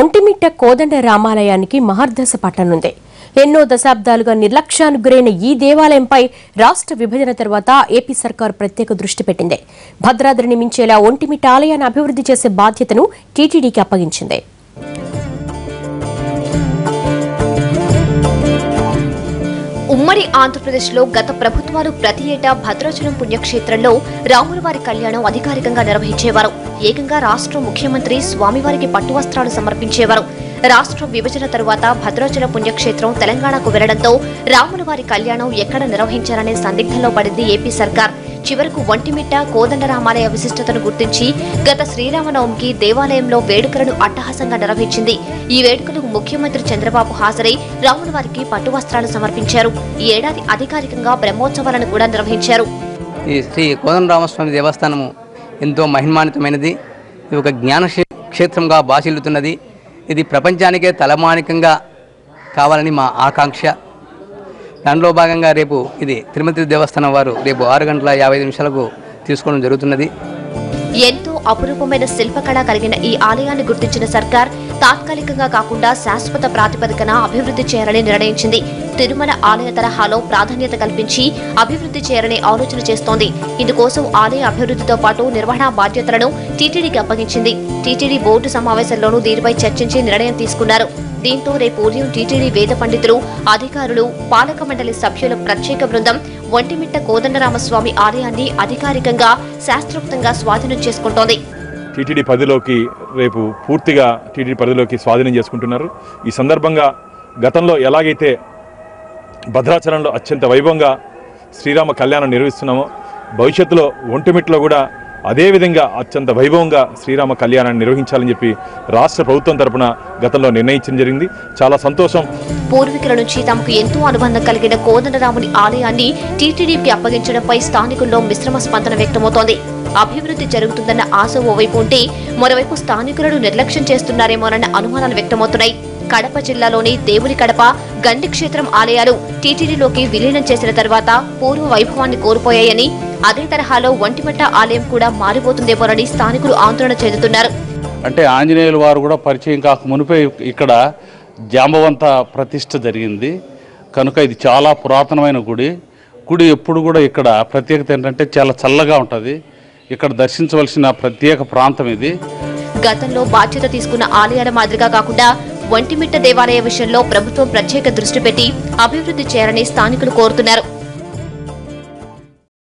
ఒంటిమిట్ట కోదండ రామాలయానికి మహర్దశ పట్టనుంది. ఎన్నో దశాబ్దాలుగా నిర్లక్ష్యానికి గురైన ఈ దేవాలయంపై రాష్ట్ర విభజన తర్వాత ఏపీ సర్కార్ ప్రత్యేక దృష్టి పెట్టింది. భద్రాద్రిని మించేలా ఒంటిమిట్ట ఆలయాన్ని అభివృద్ధి చేసే బాధ్యతను టీటీడీకి అప్పగించింది. ఉమ్మడి ఆంధ్రప్రదేశ్లో గత ప్రభుత్వాలు ప్రతి ఏటా భద్రాచలం పుణ్యక్షేత్రంలో రాములవారి కళ్యాణం అధికారికంగా నిర్వహించేవారు. ఏకంగా రాష్ట్ర ముఖ్యమంత్రి స్వామివారికి పట్టువస్త్రాలు సమర్పించేవారు. రాష్ట్ర విభజన తరువాత భద్రాచలం పుణ్యక్షేత్రం తెలంగాణకు వెళ్లడంతో రాములవారి కళ్యాణం ఎక్కడ నిర్వహించారనే సందిగ్ధంలో పడింది ఏపీ సర్కార్. చివరకు ఒంటిమిట్ట కోదండరామాలయ విశిష్టతను గుర్తించి గత శ్రీరామనవమికి దేవాలయంలో వేడుకలను అట్టహాసంగా నిర్వహించింది. ఈ వేడుకలకు ముఖ్యమంత్రి చంద్రబాబు హాజరై రాములవారికి పట్టువస్త్రాలు సమర్పించారు. ఈ ఏడాది అధికారికంగా బ్రహ్మోత్సవాలను కూడా నిర్వహించారు. ఈ శ్రీ కోదండరామస్వామి దేవస్థానము ఎంతో మహిమాన్వితమైనది. ఇది ఒక జ్ఞాన క్షేత్రంగా బాసిల్లుతున్నది. ఇది ప్రపంచానికే తలమానికంగా కావాలని మా ఆకాంక్ష. దానిలో భాగంగా రేపు ఇది తిరుమతి దేవస్థానం వారు రేపు 6:55 తీసుకోవడం జరుగుతున్నది. ఎంతో అపురూపమైన శిల్పకళ కలిగిన ఈ ఆలయాన్ని గుర్తించిన సర్కార్ తాత్కాలికంగా కాకుండా శాశ్వత ప్రాతిపదికన అభివృద్ధి చేయాలని నిర్ణయించింది. తిరుమల ఆలయ తరహాలో ప్రాధాన్యత కల్పించి అభివృద్ధి చేయాలనే ఆలోచన చేస్తోంది. ఇందుకోసం ఆలయ అభివృద్ధితో పాటు నిర్వహణ బాధ్యతలను టీటీడీకి అప్పగించింది. టీటీడీ బోర్డు సమావేశంలోనూ దీనిపై చర్చించి నిర్ణయం తీసుకున్నారు. దీంతో రేపు ఉదయం టీటీడీ వేద పండితులు, అధికారులు, పాలక మండలి సభ్యుల ప్రత్యేక బృందం ఒంటిమిట్ట కోదండరామస్వామి ఆలయాన్ని అధికారికంగా శాస్త్రోక్తంగా స్వాధీనం చేసుకుంటోంది. టీటీడీ పరిధిలోకి రేపు పూర్తిగా టీటీడీ పరిధిలోకి స్వాధీనం చేసుకుంటున్నారు. ఈ సందర్భంగా గతంలో ఎలాగైతే భద్రాచలంలో అత్యంత వైభవంగా శ్రీరామ కళ్యాణం నిర్వహిస్తున్నామో భవిష్యత్తులో ఒంటిమిట్టలో కూడా అదేవిధంగా అత్యంత వైభవంగా శ్రీరామ కళ్యాణాన్ని నిర్వహించాలని చెప్పి రాష్ట్ర ప్రభుత్వం తరపున గతంలో నిర్ణయించడం జరిగింది. చాలా సంతోషం. పూర్వీకుల నుంచి తమకు ఎంతో అనుబంధం కలిగిన కోదండరాముని ఆలయాన్ని టీటీడీకి అప్పగించడంపై స్థానికుల్లో మిశ్రమ స్పందన వ్యక్తమవుతోంది. అభివృద్ధి జరుగుతుందన్న ఆశ ఓవైపు ఉంటే మరోవైపు స్థానికులను నిర్లక్ష్యం చేస్తున్నారేమోనన్న అనుమానాలు వ్యక్తమవుతున్నాయి. కడప జిల్లాలోని దేవుని కడప, గండి క్షేత్రం ఆలయాలు టీటీడీలోకి విలీనం చేసిన తర్వాత పూర్వ వైభవాన్ని కోల్పోయాయని, అదే తరహాలో ఒంటిమిట్ట ఆలయం కూడా మారిపోతుందేమోనని స్థానికులు ఆందోళన చెందుతున్నారు. అంటే ఆంజనేయుల వారు కూడా పరిచయం కాక మునిపే ఇక్కడ జాంబవంత ప్రతిష్ఠ జరిగింది కనుక ఇది చాలా పురాతనమైన గుడి ఎప్పుడు కూడా ఇక్కడ ప్రత్యేకత ఏంటంటే చాలా చల్లగా ఉంటుంది. ఇక్కడ దర్శించవలసిన ప్రత్యేక ప్రాంతం ఇది. గతంలో బాధ్యత తీసుకున్న ఆలయాల మాదిరిగా కాకుండా ఒంటిమిట్ట దేవాలయ విషయంలో ప్రభుత్వం ప్రత్యేక దృష్టి పెట్టి అభివృద్ధి చేయాలని స్థానికులు కోరుతున్నారు.